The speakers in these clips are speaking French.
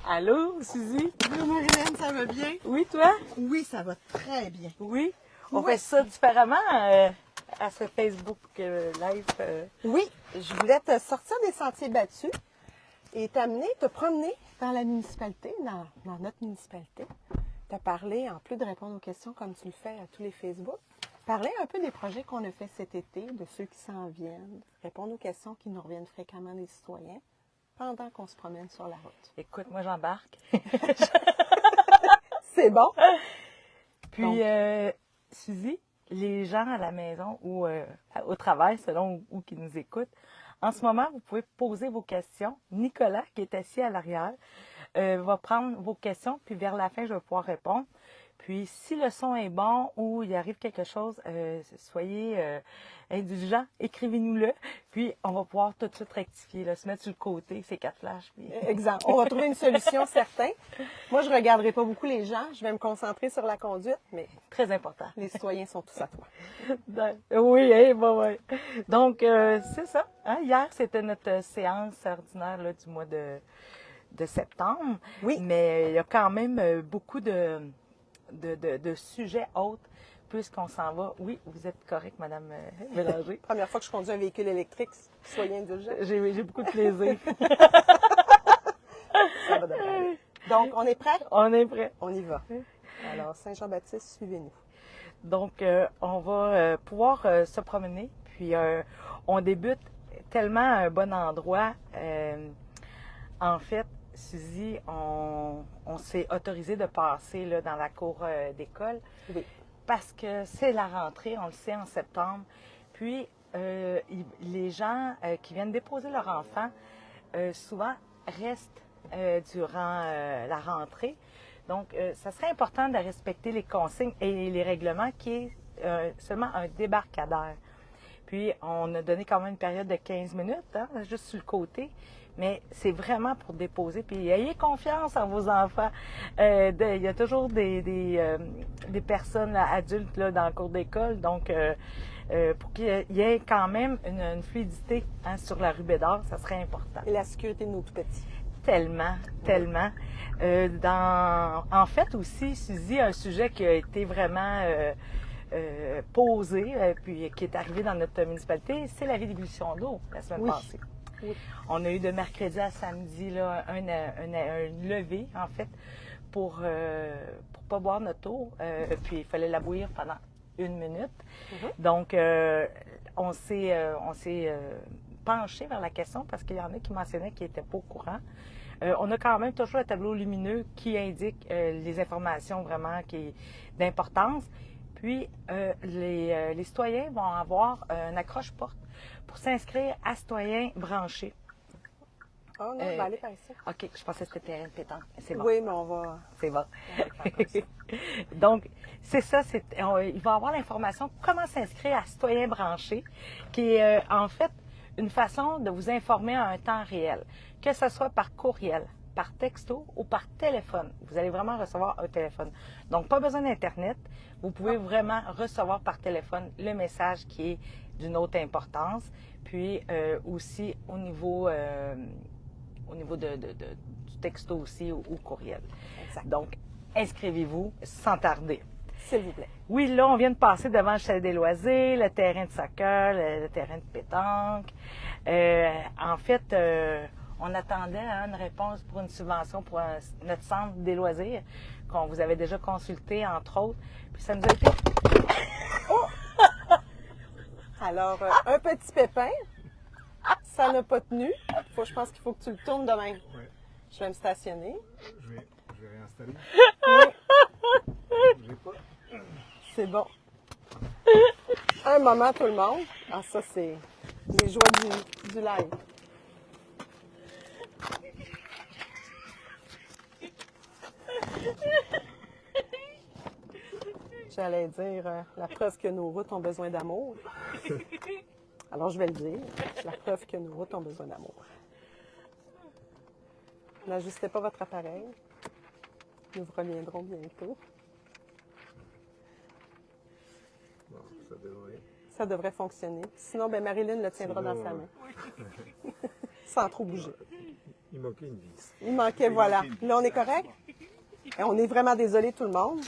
Allô, Suzy? Bonjour Marilyn, ça va bien? Oui, toi? Oui, ça va très bien. Oui? On Oui. fait ça différemment à ce Facebook live. Oui, je voulais te sortir des sentiers battus et t'amener, te promener dans la municipalité, dans notre municipalité. Te parler, en plus de répondre aux questions comme tu le fais à tous les Facebook, parler un peu des projets qu'on a fait cet été, de ceux qui s'en viennent, répondre aux questions qui nous reviennent fréquemment des citoyens pendant qu'on se promène sur la route. Écoute, moi j'embarque. C'est bon? Puis, Suzy, les gens à la maison ou au travail, selon où qui nous écoutent, en ce moment, vous pouvez poser vos questions. Nicolas, qui est assis à l'arrière, va prendre vos questions, puis vers la fin, je vais pouvoir répondre. Puis, si le son est bon ou il arrive quelque chose, soyez indulgents, écrivez-nous-le. Puis, on va pouvoir tout de suite rectifier, là, se mettre sur le côté, ces 4 flashs. Puis... Exemple. On va trouver une solution certaine. Moi, je ne regarderai pas beaucoup les gens. Je vais me concentrer sur la conduite, mais Très important. les citoyens sont tous à toi. Oui, hein, bon, ouais. Donc, c'est ça. Hein? Hier, c'était notre séance ordinaire là, du mois de septembre. Oui. Mais il y a quand même beaucoup de sujets autres, puisqu'on s'en va. Oui, vous êtes correct, Madame Bélanger. Première fois que je conduis un véhicule électrique, soyez indulgents. J'ai beaucoup de plaisir. Ça va devrait aller. Donc, on est prêts? On est prêt. On y va. Alors, Saint-Jean-Baptiste, suivez-nous. Donc, on va pouvoir se promener. Puis, on débute tellement à un bon endroit. En fait, Suzy, on s'est autorisé de passer là, dans la cour d'école. Oui. Parce que c'est la rentrée, on le sait, en septembre. Puis, les gens qui viennent déposer leur enfant, souvent restent durant la rentrée. Donc, ça serait important de respecter les consignes et les règlements qui est seulement un débarcadère. Puis, on a donné quand même une période de 15 minutes, hein, juste sur le côté. Mais c'est vraiment pour déposer. Puis, ayez confiance en vos enfants. Il y a toujours des personnes là, adultes là, dans le cours d'école. Donc, pour qu'il y ait quand même une fluidité hein, sur la rue Bédard, ça serait important. Et la sécurité de nos tout-petits. Tellement, tellement. En fait aussi, Suzy, un sujet qui a été vraiment posé, puis qui est arrivé dans notre municipalité, c'est la d'ébullition d'eau la semaine passée. Oui. On a eu de mercredi à samedi là, un lever, en fait, pour pas boire notre eau. Puis il fallait la bouillir pendant 1 minute. Donc, on s'est penché vers la question parce qu'il y en a qui mentionnaient qu'ils n'étaient pas au courant. On a quand même toujours un tableau lumineux qui indique les informations vraiment d'importance. Puis, les citoyens vont avoir une accroche-porte pour s'inscrire à citoyens branchés. Oh non, on va aller par ici. OK, je pensais que c'était terrain de pétanque. C'est bon. Oui, mais on va... C'est bon. Donc, c'est ça. Il va avoir l'information comment s'inscrire à citoyens branchés, qui est en fait une façon de vous informer en un temps réel, que ce soit par courriel, par texto ou par téléphone. Vous allez vraiment recevoir un téléphone. Donc, pas besoin d'Internet. Vous pouvez vraiment recevoir par téléphone le message qui est d'une haute importance. Puis, aussi au niveau du texto aussi ou courriel. Exact. Donc, inscrivez-vous sans tarder. S'il vous plaît. Oui, là, on vient de passer devant le chalet des loisirs, le terrain de soccer, le terrain de pétanque. En fait, on attendait hein, une réponse pour une subvention pour notre centre des loisirs qu'on vous avait déjà consulté, entre autres. Puis ça nous a été... Oh! Alors, un petit pépin, ça n'a pas tenu. Je pense qu'il faut que tu le tournes de même. Oui. Je vais me stationner. Je vais réinstaller. Oui, J'ai pas. c'est bon. Un moment, tout le monde. Ah, ça, c'est les joies du live. J'allais dire la preuve que nos routes ont besoin d'amour. Alors, je vais le dire. La preuve que nos routes ont besoin d'amour. N'ajustez pas votre appareil. Nous vous reviendrons bientôt. Bon, ça devrait. Ça devrait fonctionner. Sinon, ben Marilyn le tiendra dans sa main. Sans trop bouger. Il manquait une vis. Il manquait, voilà. Là, on est correct? Et on est vraiment désolé tout le monde.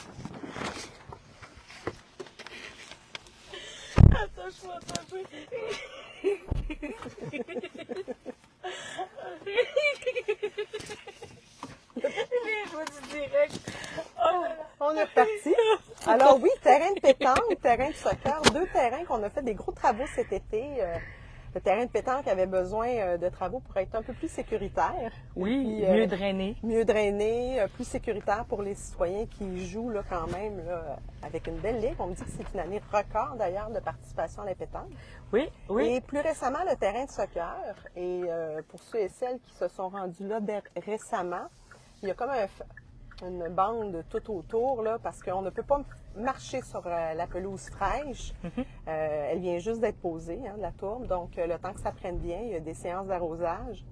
Attends, je m'entends un peu. Les joies du direct. Oh là là. On est reparti. Alors oui, terrain de pétanque, terrain de soccer, 2 terrains qu'on a fait des gros travaux cet été. Le terrain de pétanque avait besoin de travaux pour être un peu plus sécuritaire. Oui, Puis, mieux drainé. Mieux drainé, plus sécuritaire pour les citoyens qui y jouent là, quand même là, avec une belle ligue. On me dit que c'est une année record d'ailleurs de participation à la pétanque. Oui, oui. Et plus récemment, le terrain de soccer. Et pour ceux et celles qui se sont rendus là récemment, il y a comme une bande tout autour là, parce qu'on ne peut pas marcher sur la pelouse fraîche. Elle vient juste d'être posée, hein, la tourbe. Donc, le temps que ça prenne bien, il y a des séances d'arrosage.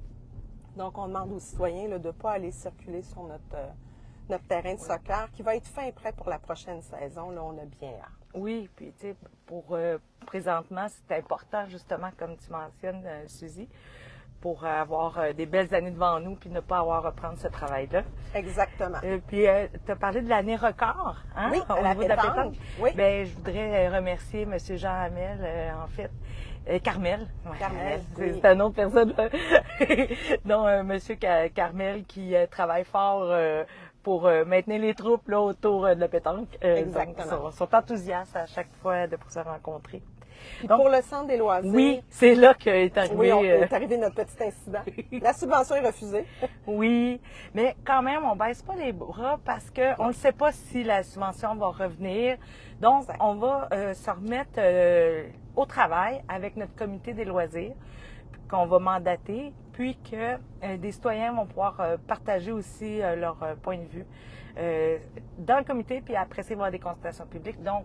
Donc, on demande aux citoyens là, de ne pas aller circuler sur notre terrain de soccer qui va être fin et prêt pour la prochaine saison. Là, on a bien hâte. Oui, puis tu sais, pour présentement, c'est important justement, comme tu mentionnes, Suzy, pour avoir des belles années devant nous puis ne pas avoir à reprendre ce travail-là. Exactement. Puis, tu as parlé de l'année record, hein, Oui, au à la niveau de la pétanque. pétanque. Oui. Bien, je voudrais remercier M. Jean Hamel, en fait. Carmel. Ouais, Carmel, c'est oui. c'est une autre personne. Non, M. Carmel qui travaille fort pour maintenir les troupes là, autour de la pétanque. Exactement. Donc, sont enthousiastes à chaque fois de se rencontrer. Puis Donc, pour le centre des loisirs, oui, c'est là qu'est arrivé. oui, est arrivé notre petit incident. La subvention est refusée. Oui, mais quand même, on baisse pas les bras parce que on ne sait pas si la subvention va revenir. Donc, Exact. on va se remettre au travail avec notre comité des loisirs qu'on va mandater, puis que des citoyens vont pouvoir partager aussi leur point de vue dans le comité, puis après ça, il va y avoir des consultations publiques. Donc,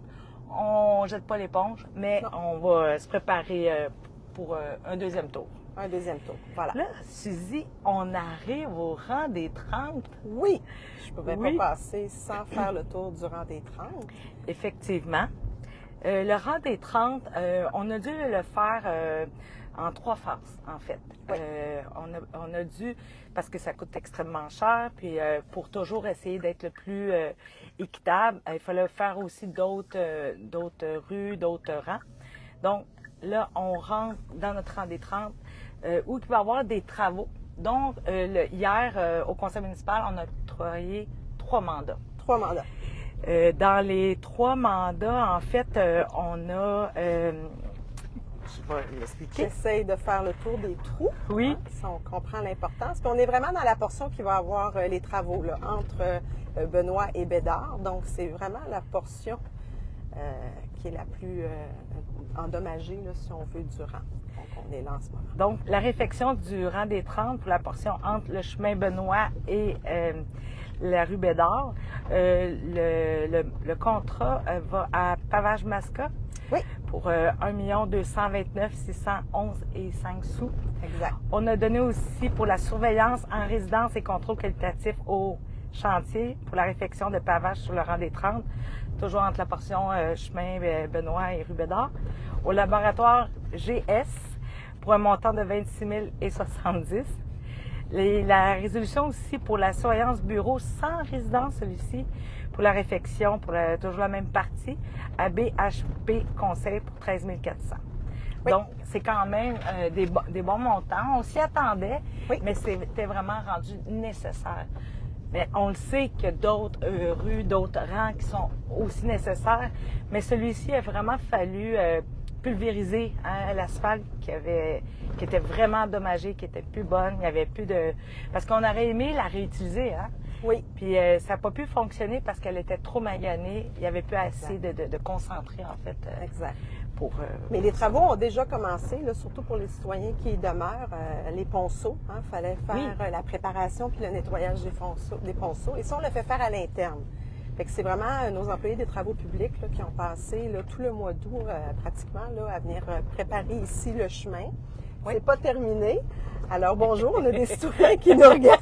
on jette pas l'éponge, mais Non. on va se préparer pour un deuxième tour. Un deuxième tour. Voilà. Là, Suzy, on arrive au rang des 30. Oui, je ne pouvais Oui. pas passer sans faire le tour du rang des 30. Effectivement. Le rang des 30, on a dû le faire en 3 phases, en fait. Oui. On a dû, parce que ça coûte extrêmement cher, puis pour toujours essayer d'être le plus équitable, il fallait faire aussi d'autres rues, d'autres rangs. Donc, là, on rentre dans notre rang des 30, où il va y avoir des travaux. Donc, hier, au conseil municipal, on a octroyé 3 mandats. 3 mandats. Dans les 3 mandats, en fait, on a... je vais l'expliquer. J'essaye de faire le tour des trous. Oui. Hein, si on comprend l'importance. Puis on est vraiment dans la portion qui va avoir les travaux là, entre Benoît et Bédard. Donc, c'est vraiment la portion qui est la plus endommagée, là, si on veut, du rang. Donc, on est là en ce moment. Donc, la réfection du rang des 30 pour la portion entre le chemin Benoît et la rue Bédard, le contrat va à Pavage Masca Oui, pour 1 229 611 et 5 sous. exact. On a donné aussi pour la surveillance en résidence et contrôle qualitatif au chantier pour la réfection de pavage sur le rang des 30, toujours entre la portion chemin Benoît et rue Bédard. Au laboratoire GS pour un montant de 26 070. La résolution aussi pour la surveillance bureau sans résidence, celui-ci, pour la réfection, pour toujours la même partie, à BHP Conseil pour 13 400. Oui. Donc, c'est quand même des bons montants. On s'y attendait, Oui. mais c'était vraiment rendu nécessaire. Mais on le sait qu'il y a d'autres rues, d'autres rangs qui sont aussi nécessaires, mais celui-ci a vraiment fallu pulvériser l'asphalte qui était vraiment endommagée, qui était plus bonne. Il n'y avait plus de... Parce qu'on aurait aimé la réutiliser, hein? Oui, Puis ça n'a pas pu fonctionner parce qu'elle était trop maganée. Il n'y avait plus assez de concentré, en fait, exact. pour... Mais les travaux ont déjà commencé, là, surtout pour les citoyens qui y demeurent. Les ponceaux, il fallait faire Oui. la préparation puis le nettoyage des ponceaux. Et ça, on le fait faire à l'interne. Fait que c'est vraiment nos employés des travaux publics là, qui ont passé là, tout le mois d'août pratiquement là, à venir préparer ici le chemin. Oui. C'est pas terminé. Alors, bonjour, on a des citoyens qui nous regardent.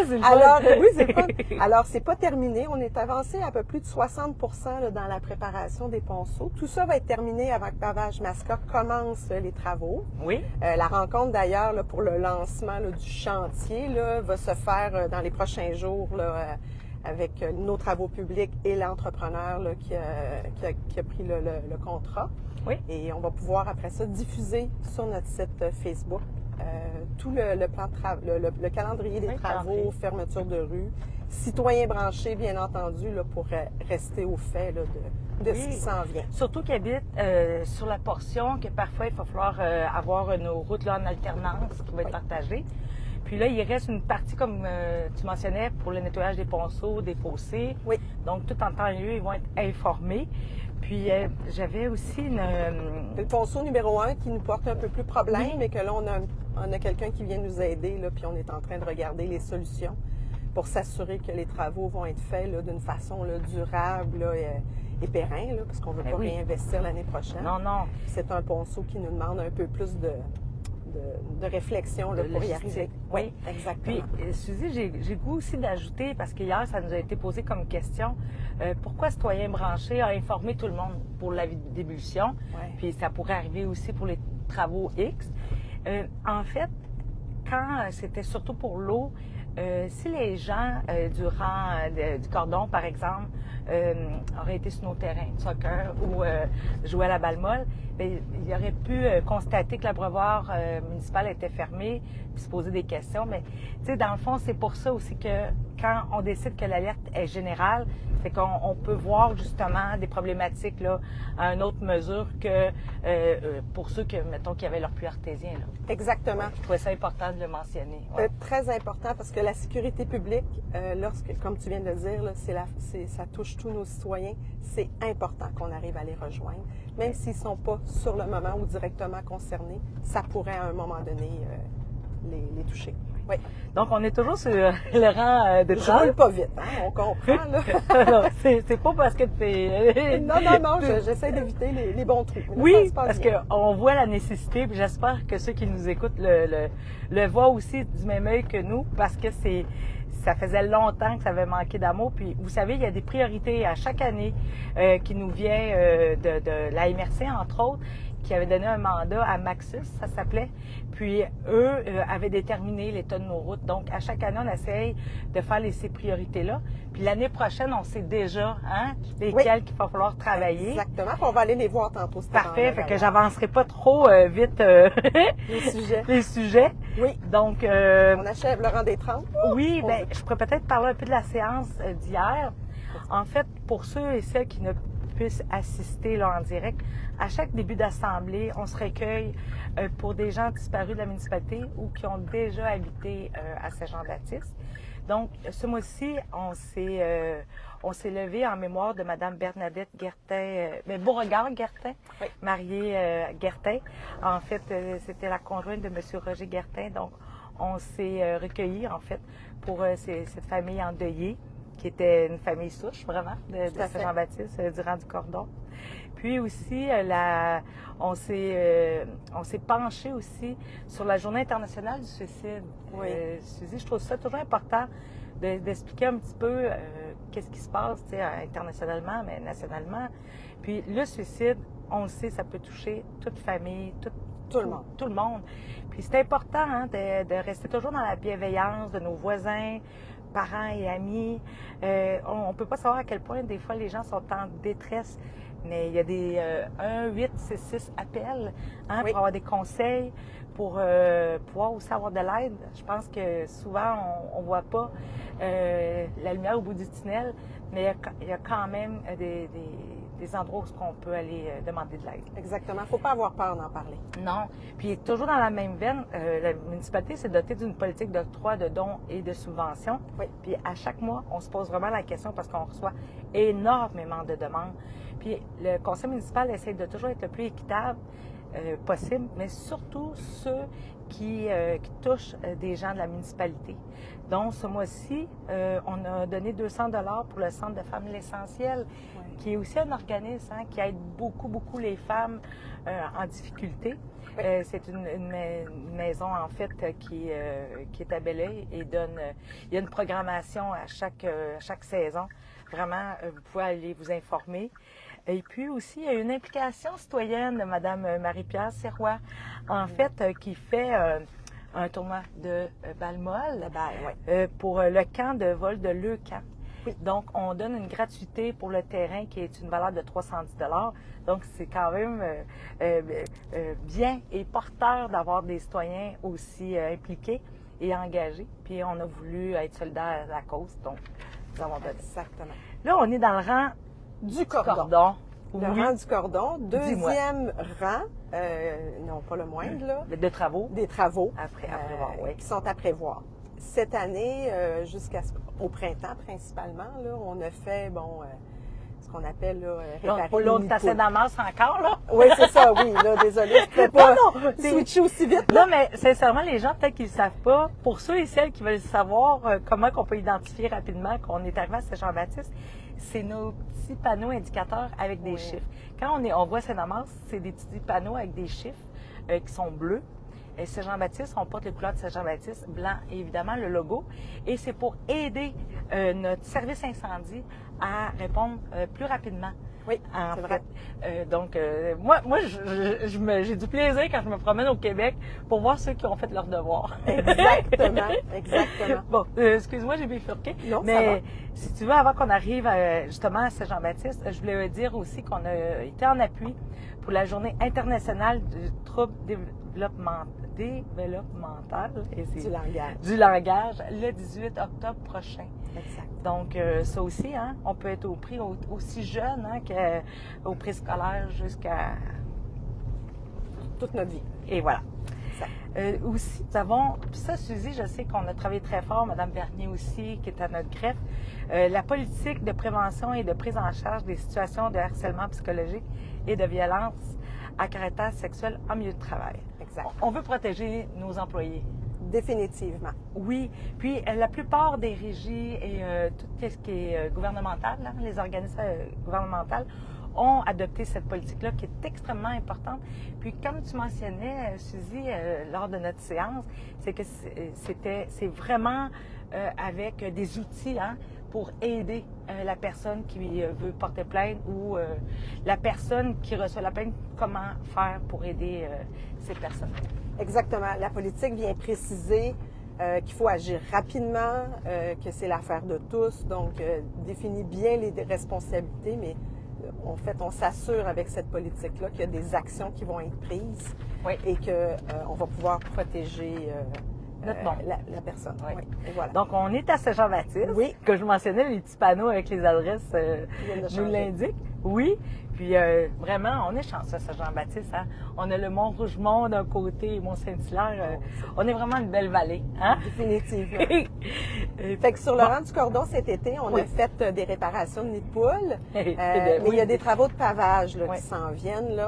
C'est le Alors, fun. oui, c'est pas. Alors, c'est pas terminé. On est avancé à peu plus de 60 là, dans la préparation des ponceaux. Tout ça va être terminé avant que Pavage Masca commence les travaux. Oui. La rencontre, d'ailleurs, là, pour le lancement là, du chantier là, va se faire dans les prochains jours là, avec nos travaux publics et l'entrepreneur là, qui a pris le contrat. Oui. Et on va pouvoir, après ça, diffuser sur notre site Facebook tout le plan de le calendrier des travaux, calendrier. fermeture de rue, citoyens branchés, bien entendu, là, pour rester au fait là, de Oui. ce qui s'en vient. Surtout qu'ils habitent sur la portion que parfois il va falloir avoir nos routes là, en alternance qui va être partagée. Puis là, il reste une partie, comme tu mentionnais, pour le nettoyage des ponceaux, des fossés. Oui. Donc, tout en temps et lieu, ils vont être informés. Puis, j'avais aussi une... C'est le ponceau numéro 1 qui nous porte un peu plus problème, mais que là, on a quelqu'un qui vient nous aider, là, puis on est en train de regarder les solutions pour s'assurer que les travaux vont être faits là, d'une façon là, durable là, et pérenne, là, parce qu'on ne veut pas oui. réinvestir l'année prochaine. Non, non. C'est un ponceau qui nous demande un peu plus de réflexion là, De pour y logistique. arriver. Oui. Exactement. Puis, Suzy, j'ai goût aussi d'ajouter, parce qu'hier, ça nous a été posé comme question, pourquoi Citoyen branché a informé tout le monde pour la débullition, Ouais. puis ça pourrait arriver aussi pour les travaux X. En fait, quand c'était surtout pour l'eau, si les gens du rang du cordon, par exemple, auraient été sur nos terrains de soccer ou jouaient à la balle molle, bien, ils auraient pu constater que l'abreuvoir municipal était fermé puis se poser des questions. Mais, tu sais, dans le fond, c'est pour ça aussi que quand on décide que l'alerte est générale, c'est qu'on peut voir justement des problématiques là, à une autre mesure que pour ceux que, mettons, qui avaient leur puits artésien. Là. Exactement. Je trouvais ça important de le mentionner. Ouais. C'est très important parce que la sécurité publique, comme tu viens de le dire, là, ça touche tous nos citoyens. C'est important qu'on arrive à les rejoindre. Même s'ils ne sont pas sur le moment ou directement concernés, ça pourrait à un moment donné les toucher. Oui. Donc, on est toujours sur le rang de Je travail. roule pas vite, hein? On comprend, là. Non, c'est pas parce que t'es... Non, j'essaie d'éviter les bons trous. Mais là, Oui, ça se passe parce bien. qu'on voit la nécessité, puis j'espère que ceux qui nous écoutent le voient aussi du même œil que nous, parce que ça faisait longtemps que ça avait manqué d'amour. Puis, vous savez, il y a des priorités à chaque année qui nous vient de la MRC, entre autres, qui avait donné un mandat à Maxus, ça s'appelait. Puis, eux avaient déterminé l'état de nos routes. Donc, à chaque année, on essaye de faire ces priorités-là. Puis, l'année prochaine, on sait déjà lesquelles qu'il va falloir travailler. Exactement. Puis on va aller les voir tantôt. Parfait, fait que j'avancerai pas trop vite les sujets. Oui. Donc, On achève le rang des 30. oui, ben, je pourrais peut-être parler un peu de la séance d'hier. En fait, pour ceux et celles qui ne puissent assister là, en direct, à chaque début d'assemblée, on se recueille pour des gens disparus de la municipalité ou qui ont déjà habité à Saint-Jean-Baptiste. Donc, ce mois-ci, on s'est levé en mémoire de Mme Bernadette Guertin, Beauregard Guertin, oui. mariée Guertin. En fait, c'était la conjointe de M. Roger Guertin. Donc, on s'est recueillis, en fait, pour cette famille endeuillée, qui était une famille souche, vraiment, de Saint-Jean-Baptiste, du rang du cordon. Puis aussi, on s'est penché aussi sur la Journée internationale du suicide. Oui. Suzy, je trouve ça toujours important d'expliquer un petit peu qu'est-ce qui se passe internationalement, mais nationalement. Puis le suicide, on le sait, ça peut toucher toute famille, tout le monde. Puis c'est important de rester toujours dans la bienveillance de nos voisins, parents et amis. On ne peut pas savoir à quel point des fois les gens sont en détresse, mais il y a des 1-866 appels oui. pour avoir des conseils, pour pouvoir aussi avoir de l'aide. Je pense que souvent on ne voit pas la lumière au bout du tunnel, mais il y a quand même des endroits où on peut aller demander de l'aide. Exactement. Il ne faut pas avoir peur d'en parler. Non. Puis toujours dans la même veine, la municipalité s'est dotée d'une politique d'octroi de dons et de subventions. Oui. Puis à chaque mois, on se pose vraiment la question parce qu'on reçoit énormément de demandes. Puis le conseil municipal essaie de toujours être le plus équitable. possible, mais surtout ceux qui touchent des gens de la municipalité. Donc, ce mois-ci, on a donné 200 $ pour le Centre de femmes L'Essentiel, qui est aussi un organisme qui aide beaucoup les femmes en difficulté. C'est une maison, en fait, qui est à Belleuil et il y a une programmation à chaque saison. Vraiment, vous pouvez aller vous informer. Et puis aussi, il y a une implication citoyenne de Mme Marie-Pierre Serrois, en fait, qui fait un tournoi de balle molle pour le camp de vol de Leucan. Oui. Donc, on donne une gratuité pour le terrain qui est une valeur de 310 $. Donc, c'est quand même bien et porteur d'avoir des citoyens aussi impliqués et engagés. Puis, on a voulu être solidaires à la cause, donc nous avons donné. Exactement. Là, on est dans le rang du cordon. Le oui. rang du cordon. Deuxième rang, non pas le moindre, là. De travaux. Des travaux. À prévoir, oui. Qui sont à prévoir. Cette année, jusqu'au printemps principalement, là, on a fait, ce qu'on appelle là, réparer l'autre tassé d'amasse encore, là? Oui, c'est ça, oui. Là, désolée, je ne peux pas switcher aussi vite. Non, mais sincèrement, les gens, peut-être qu'ils ne savent pas. Pour ceux et celles qui veulent savoir comment on peut identifier rapidement qu'on est arrivé à Saint-Jean-Baptiste, c'est nos petits panneaux indicateurs avec des chiffres. Quand on voit Saint-Damas, c'est des petits panneaux avec des chiffres qui sont bleus. Et Saint-Jean-Baptiste, on porte les couleurs de Saint-Jean-Baptiste, blanc et évidemment le logo. Et c'est pour aider notre service incendie à répondre plus rapidement. Oui, c'est vrai. Donc, moi j'ai du plaisir quand je me promène au Québec pour voir ceux qui ont fait leur devoir. Exactement. Bon, excuse-moi, j'ai bifurqué. Non, mais ça va. Si tu veux, avant qu'on arrive justement à Saint-Jean-Baptiste, je voulais dire aussi qu'on a été en appui pour la Journée internationale du trouble développemental et du langage le 18 octobre prochain. Exact. Donc, ça aussi, on peut être au prix aussi jeune qu'au préscolaire jusqu'à toute notre vie. Et voilà. Aussi, nous avons, ça, Suzy, je sais qu'on a travaillé très fort, Mme Bernier aussi, qui est à notre greffe, la politique de prévention et de prise en charge des situations de harcèlement psychologique et de violence à caractère sexuel en milieu de travail. Exact. On veut protéger nos employés. Définitivement. Oui. Puis, la plupart des régies et tout ce qui est gouvernemental, les organismes gouvernementaux, ont adopté cette politique-là qui est extrêmement importante. Puis, comme tu mentionnais, Suzy, lors de notre séance, c'est que c'est vraiment avec des outils pour aider la personne qui veut porter plainte ou la personne qui reçoit la plainte, comment faire pour aider ces personnes. Exactement. La politique vient préciser qu'il faut agir rapidement, que c'est l'affaire de tous, donc définit bien les responsabilités, mais en fait, on s'assure avec cette politique-là qu'il y a des actions qui vont être prises et qu'on va pouvoir protéger la personne. Oui. Et voilà. Donc, on est à Saint-Jean-Baptiste. Oui. Que je mentionnais, les petits panneaux avec les adresses nous l'indiquent. Oui. Puis, vraiment, on est chanceux à Saint-Jean-Baptiste. On a le Mont-Rougemont d'un côté et Mont-Saint-Hilaire. On est vraiment une belle vallée. Définitivement. Fait que sur le rang du cordon cet été, on a fait des réparations de nids de poules. Mais il y a des travaux de pavage qui s'en viennent.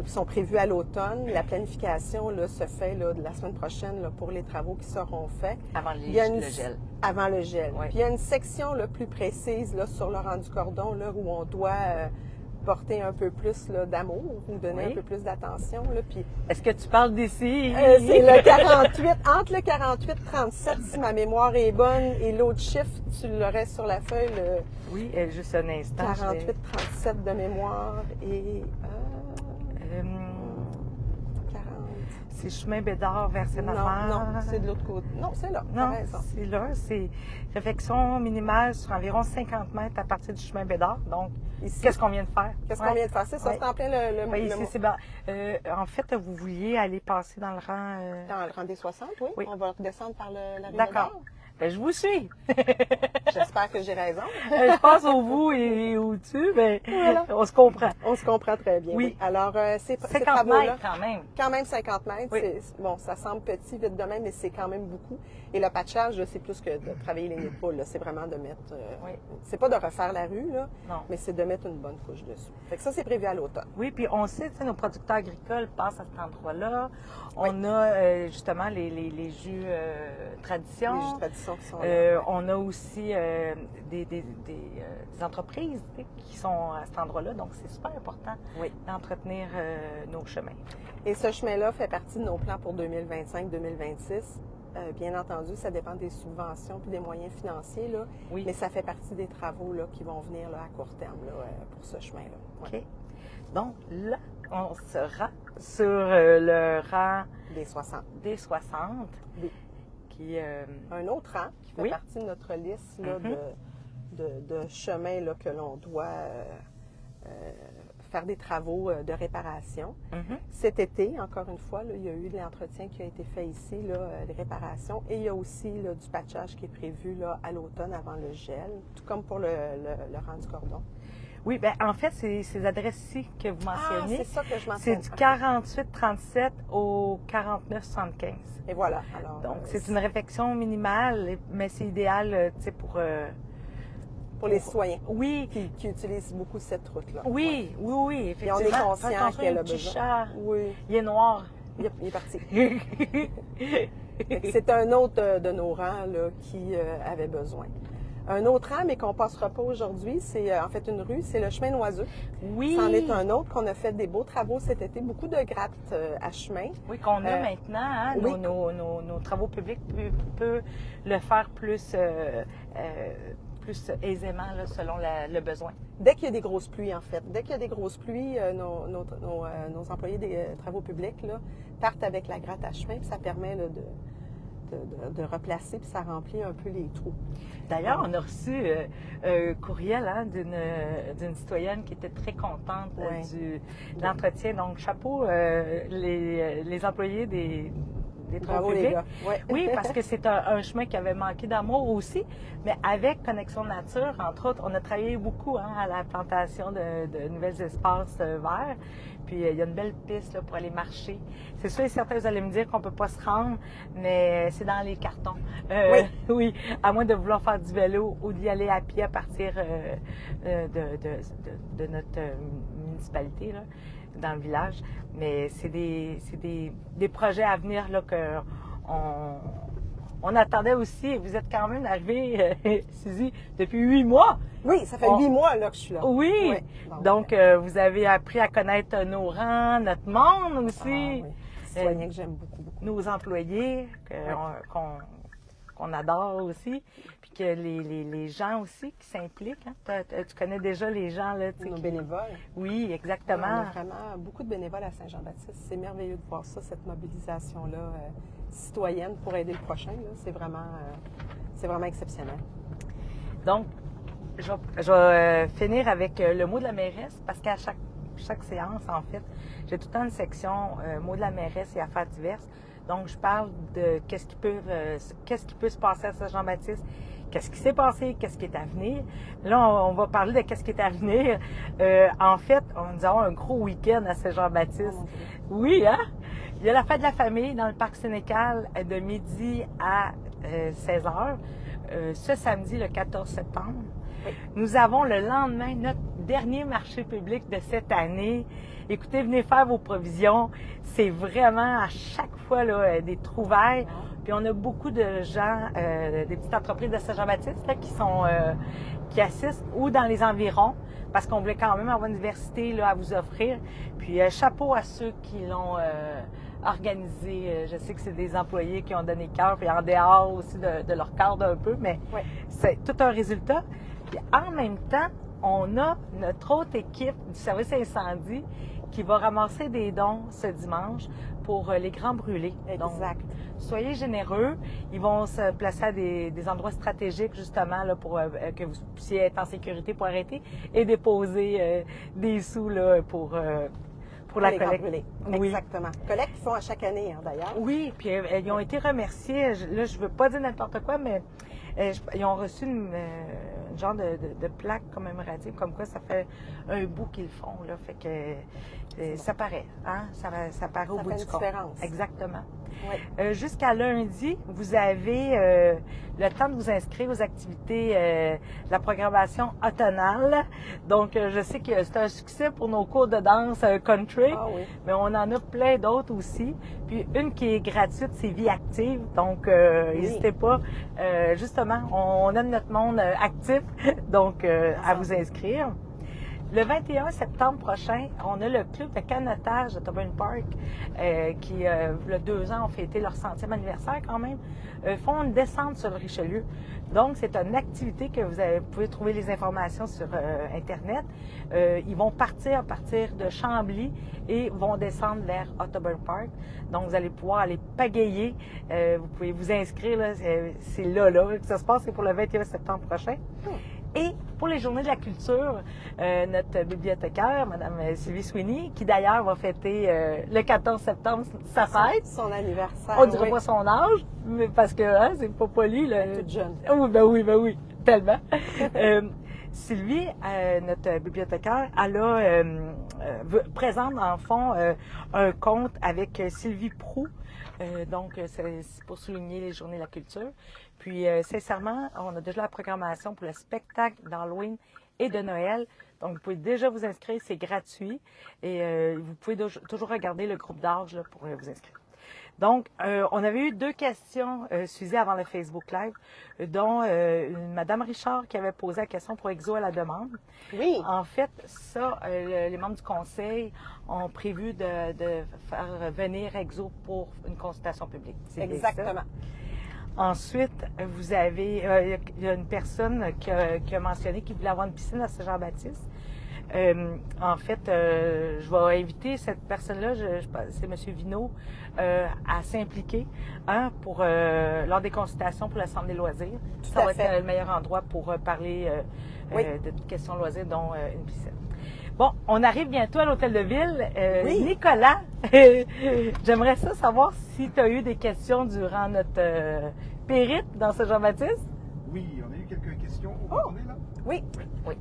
Qui sont prévus à l'automne. La planification se fait de la semaine prochaine pour les travaux qui seront faits. Avant le gel. Avant le gel. Oui. Puis il y a une section plus précise sur le rang du cordon où on doit porter un peu plus d'amour ou donner un peu plus d'attention. Puis est-ce que tu parles d'ici? c'est le 48, entre le 48 et 37, si ma mémoire est bonne, et l'autre chiffre, tu l'aurais sur la feuille. Oui, juste un instant. 48-37 de mémoire et 40. C'est chemin Bédard vers Saint-Amand. Non, c'est de l'autre côté. Non, c'est là. Non, c'est là. C'est réflexion minimale sur environ 50 mètres à partir du chemin Bédard. Donc, qu'est-ce qu'on vient de faire? Qu'est-ce qu'on vient de faire? C'est ça, c'est en plein Oui, ici, c'est bien. En fait, vous vouliez aller passer dans le rang... Dans le rang des 60, oui. On va redescendre par la rue D'accord. Ben, je vous suis. J'espère que j'ai raison. Je pense au vous et au tu, mais Voilà. on se comprend. On se comprend très bien. Oui. Alors, ces 50 travaux-là, mètres quand même. quand même 50 mètres, Oui. bon, ça semble petit vite de même, mais c'est quand même beaucoup. Et le patchage, là, c'est plus que de travailler les nids de poules, là. C'est vraiment de mettre... Oui. C'est pas de refaire la rue, là, Non. mais c'est de mettre une bonne couche dessus. Fait que ça, c'est prévu à l'automne. Oui, puis on sait, tu sais, nos producteurs agricoles passent à cet endroit-là. Oui. On a justement les jus tradition. Les jus de tradition qui sont là. On a aussi des entreprises tu sais, qui sont à cet endroit-là. Donc, c'est super important Oui. d'entretenir nos chemins. Et ce chemin-là fait partie de nos plans pour 2025-2026. Bien entendu, ça dépend des subventions puis des moyens financiers, là, Oui. mais ça fait partie des travaux là, qui vont venir là, à court terme là, pour ce chemin-là. Ouais. OK? Donc, là, on sera sur le rang Des 60. des 60, Oui. qui... Un autre rang qui fait Oui. partie de notre liste là, Mhm. de chemins là, que l'on doit faire des travaux de réparation. Mhm. Cet été, encore une fois, là, il y a eu de l'entretien qui a été fait ici, là, des réparations, et il y a aussi là, du patchage qui est prévu là, à l'automne avant le gel, tout comme pour le rang du cordon. Oui, bien, en fait, c'est ces adresses-ci que vous Ah, mentionnez. c'est ça que je C'est mentionne. du 48-37 au 49-75. Et voilà. Alors, Donc, c'est une réflexion minimale, mais c'est idéal, tu sais, pour... pour les citoyens Oui, qui utilisent beaucoup cette route-là. Ouais. oui, oui, oui, Et effectivement. on est Faites conscient attention, qu'elle a le petit besoin. chat, Oui, il est noir. il est parti. Fait que c'est un autre de nos rangs là, qui avait besoin. Un autre rang, mais qu'on ne passera pas aujourd'hui, c'est en fait une rue, c'est le chemin Noiseux. Oui. C'en est un autre qu'on a fait des beaux travaux cet été, beaucoup de grattes à chemin. Oui, qu'on a Euh, maintenant, hein, oui. nos travaux publics peuvent le faire plus aisément là, selon le besoin. Dès qu'il y a des grosses pluies, en fait. Dès qu'il y a des grosses pluies, nos employés des travaux publics là, partent avec la gratte à chemin, puis ça permet là, de replacer, puis ça remplit un peu les trous. D'ailleurs, on a reçu un courriel hein, d'une citoyenne qui était très contente Ouais. de l'entretien. Donc, chapeau les employés des travaux Bravo les publics. gars. Ouais. Oui, parce que c'est un chemin qui avait manqué d'amour aussi. Mais avec Connexion Nature, entre autres, on a travaillé beaucoup hein, à la plantation de nouvelles espaces verts. Puis il y a une belle piste là, pour aller marcher. C'est sûr et certain, vous allez me dire qu'on ne peut pas se rendre, mais c'est dans les cartons. Oui. Oui, à moins de vouloir faire du vélo ou d'y aller à pied à partir de notre municipalité, là, dans le village. Mais c'est des projets à venir là, on attendait aussi. Vous êtes quand même arrivé, Suzy, depuis 8 mois. Oui, ça fait 8 mois là, que je suis là. Oui. Ouais. Donc, vous avez appris à connaître nos rangs, notre monde aussi. Oui. Citoyens que j'aime beaucoup, beaucoup. Nos employés qu'on adore aussi, puis que les gens aussi qui s'impliquent. Hein. Tu connais déjà les gens là, tu sais, Nos qui- bénévoles. Oui, On a exactement. vraiment beaucoup de bénévoles à Saint-Jean-Baptiste. C'est merveilleux de voir ça, cette mobilisation-là citoyenne pour aider le prochain. Là. C'est vraiment exceptionnel. Donc, je vais finir avec le mot de la mairesse, parce qu'à chaque séance, en fait, j'ai tout le temps une section mot de la mairesse et affaires diverses. Donc, je parle de qu'est-ce qui peut se passer à Saint-Jean-Baptiste, qu'est-ce qui s'est passé, qu'est-ce qui est à venir. Là, on va parler de qu'est-ce qui est à venir. En fait, nous avons un gros week-end à Saint-Jean-Baptiste. Oh, mon Dieu. Oui, hein? Il y a la fête de la famille dans le parc Sénécal de midi à 16h, ce samedi, le 14 septembre. Oui. Nous avons le lendemain notre dernier marché public de cette année. Écoutez, venez faire vos provisions. C'est vraiment à chaque fois là, des trouvailles. Puis on a beaucoup de gens, des petites entreprises de Saint-Jean-Baptiste là, qui assistent ou dans les environs, parce qu'on voulait quand même avoir une diversité là, à vous offrir. Puis chapeau à ceux qui l'ont organisé. Je sais que c'est des employés qui ont donné cœur, puis en dehors aussi de leur cadre un peu, mais Ouais. c'est tout un résultat. Puis en même temps, on a notre autre équipe du service incendie qui va ramasser des dons ce dimanche pour les grands brûlés. Donc, Exact. soyez généreux. Ils vont se placer à des endroits stratégiques, justement, là, pour que vous puissiez être en sécurité pour arrêter et déposer des sous là, pour pour la les grands collecte. brûlés. Oui. Exactement. Collecte qu'ils font à chaque année, hein, d'ailleurs. Oui, puis ils ont été remerciés. Là, je veux pas dire n'importe quoi, mais ils ont reçu une genre de plaque commémorative, comme quoi ça fait un bout qu'ils le font. Là, fait que ça paraît, hein? Ça paraît au Ça bout fait du une compte. différence. Exactement. Oui. Jusqu'à lundi, vous avez le temps de vous inscrire aux activités de la programmation automnale. Donc, je sais que c'est un succès pour nos cours de danse country, Ah oui. mais on en a plein d'autres aussi. Puis, une qui est gratuite, c'est Vie Active. Donc, n'hésitez pas. Justement, on aime notre monde actif, donc à vous inscrire. Le 21 septembre prochain, on a le club de canotage de Tobin Park qui, il y a 2 ans, ont fêté leur 100e anniversaire quand même, font une descente sur le Richelieu. Donc, c'est une activité que vous pouvez trouver les informations sur Internet. Ils vont partir à partir de Chambly et vont descendre vers Ottoburn Park. Donc, vous allez pouvoir aller pagayer. Vous pouvez vous inscrire, là, c'est là que ça se passe, c'est pour le 21 septembre prochain. Et pour les Journées de la culture, notre bibliothécaire, Mme Sylvie Sweeney, qui d'ailleurs va fêter le 14 septembre sa fête. Son anniversaire. On ne dira oui. pas son âge, mais parce que hein, c'est pas poli. Là. Elle est toute jeune. Ben oui, tellement. Sylvie, notre bibliothécaire, elle a présente dans le fond un compte avec Sylvie Proux. Donc, c'est pour souligner les Journées de la culture. Puis, sincèrement, on a déjà la programmation pour le spectacle d'Halloween et de Noël. Donc, vous pouvez déjà vous inscrire, c'est gratuit. Et vous pouvez toujours regarder le groupe d'âge là, pour vous inscrire. Donc, on avait eu 2 questions, Suzy, avant le Facebook Live, dont Mme Richard qui avait posé la question pour Exo à la demande. Oui. En fait, ça, les membres du conseil ont prévu de faire venir Exo pour une consultation publique. C'est bien ça. Exactement. Ensuite, vous avez, il y a une personne qui a mentionné qu'il voulait avoir une piscine à Saint-Jean-Baptiste. En fait, je vais inviter cette personne-là, c'est M. Vinault, à s'impliquer pour lors des consultations pour la Centre des loisirs. Ça va être le meilleur endroit pour parler de questions loisirs, dont une piscine. Bon, on arrive bientôt à l'hôtel de ville. Oui. Nicolas, j'aimerais ça savoir si tu as eu des questions durant notre périple dans Saint-Jean-Baptiste. Oui, on a eu quelques questions. Vous Oh. m'entendez là? Oui. Oui.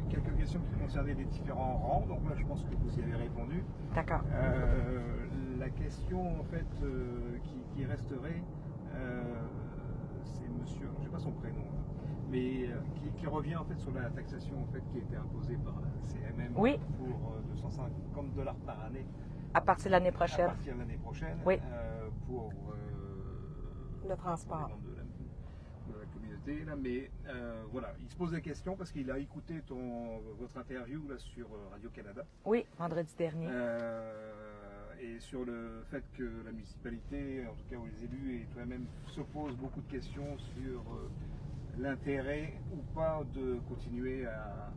Quelques questions qui concernaient les différents rangs. Donc là, je pense que vous y avez répondu. D'accord. La question en fait qui resterait, c'est monsieur, je ne sais pas son prénom, mais qui revient en fait sur la taxation en fait qui a été imposée par la CMM Oui. pour $250 par année À partir de l'année à prochaine. partir de l'année prochaine Oui. pour Le transport. les membres de la communauté là, mais voilà, il se pose des questions parce qu'il a écouté votre interview là sur Radio-Canada. Oui, vendredi dernier. Et sur le fait que la municipalité, en tout cas où les élus et toi-même se posent beaucoup de questions sur l'intérêt ou pas de continuer à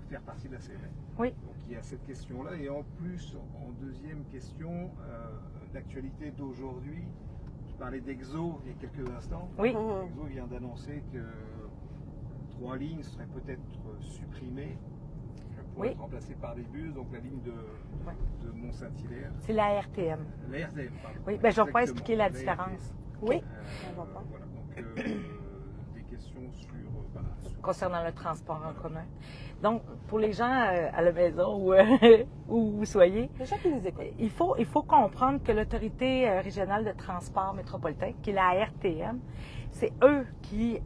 faire partie de la CMM. Oui. Donc il y a cette question-là et en plus, en deuxième question, d'actualité d'aujourd'hui, tu parlais d'Exo il y a quelques instants. Oui. Exo vient d'annoncer que 3 lignes seraient peut-être supprimées pour être remplacées par des bus, donc la ligne de Mont-Saint-Hilaire. C'est la RTM. La RTM, pardon. Oui, ben je vais pas Exactement, expliquer la RTM. différence. Oui. Voilà, donc des questions sur Concernant le transport en commun. Donc, pour les gens à la maison ou où vous soyez, Les gens qui nous écoutent. il faut comprendre que l'Autorité régionale de transport métropolitain, qui est la RTM, c'est eux qui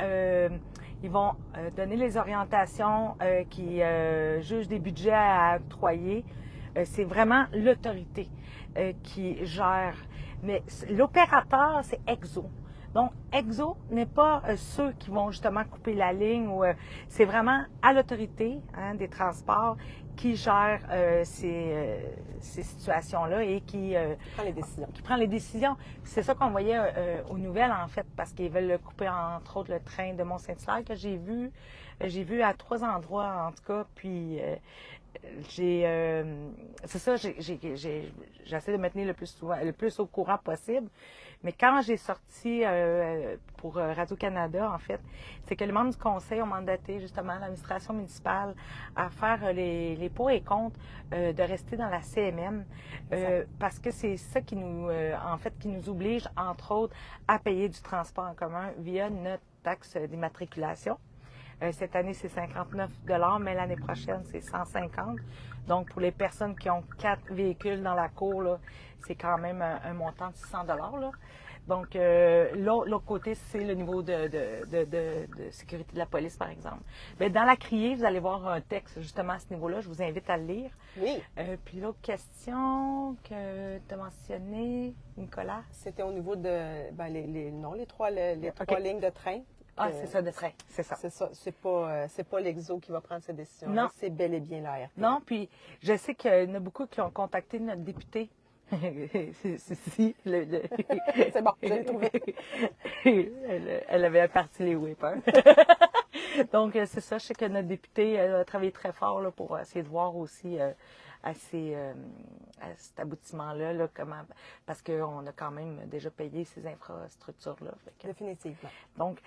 ils vont donner les orientations, qui jugent des budgets à octroyer. C'est vraiment l'autorité qui gère. Mais l'opérateur, c'est Exo. Donc, Exo n'est pas ceux qui vont justement couper la ligne ou c'est vraiment à l'autorité des transports qui gère ces situations-là et qui Prends les décisions. prend les décisions. C'est ça qu'on voyait aux nouvelles, en fait, parce qu'ils veulent couper, entre autres, le train de Mont-Saint-Hilaire que j'ai vu. J'ai vu à 3 endroits, en tout cas, puis c'est ça, j'essaie de me tenir le plus au courant possible. Mais quand j'ai sorti pour Radio-Canada, en fait, c'est que les membres du conseil ont mandaté justement l'administration municipale à faire les pour et contre de rester dans la CMM parce que c'est ça qui qui nous oblige, entre autres, à payer du transport en commun via notre taxe d'immatriculation. Cette année, c'est 59 $, mais l'année prochaine, c'est 150. Donc, pour les personnes qui ont 4 véhicules dans la cour, là, c'est quand même un montant de 600 $. Là. Donc, l'autre côté, c'est le niveau de sécurité de la police, par exemple. Mais dans la criée, vous allez voir un texte justement à ce niveau-là. Je vous invite à le lire. Oui. Puis l'autre question que tu as mentionnée, Nicolas? C'était au niveau de les trois lignes de train. Ah, c'est ça, de train, c'est ça. C'est ça. C'est pas l'Exo qui va prendre cette décision. Non. C'est bel et bien la RT. Non, puis je sais qu'il y en a beaucoup qui ont contacté notre député. C'est bon, je l'ai trouvé. Elle avait parti les whippers. Donc, c'est ça, je sais que notre député a travaillé très fort là, pour essayer de voir aussi à cet aboutissement-là, là, comment, parce qu'on a quand même déjà payé ces infrastructures-là. Définitivement. Donc,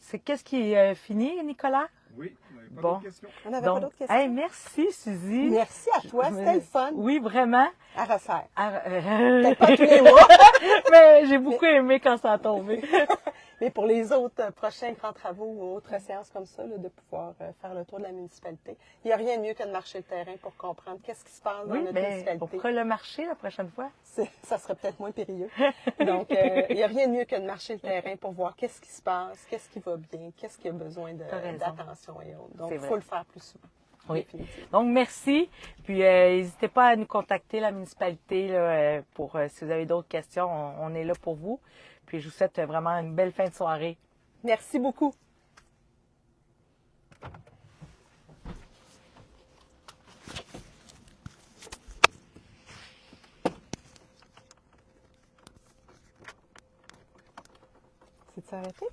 c'est qu'est-ce qui est fini, Nicolas? Oui, on n'avait pas Bon. d'autres questions. On n'avait pas d'autres questions. Hey, merci, Suzy. Merci à toi, c'était le fun. Oui, vraiment. À refaire. Peut-être pas tous les mois. Mais j'ai beaucoup aimé quand ça a tombé. Mais pour les autres prochains grands travaux ou autres séances comme ça, là, de pouvoir faire le tour de la municipalité, il n'y a rien de mieux que de marcher le terrain pour comprendre qu'est-ce qui se passe dans notre municipalité. On pourra le marcher la prochaine fois. Ça serait peut-être moins périlleux. Donc, il n'y a rien de mieux que de marcher le terrain pour voir qu'est-ce qui se passe, qu'est-ce qui va bien, qu'est-ce qui a besoin d'attention et autres. Donc, il faut le faire plus souvent. Oui. Donc, merci. Puis, n'hésitez pas à nous contacter, la municipalité, là, pour si vous avez d'autres questions, on est là pour vous. Puis, je vous souhaite vraiment une belle fin de soirée. Merci beaucoup. C'est-tu arrêté?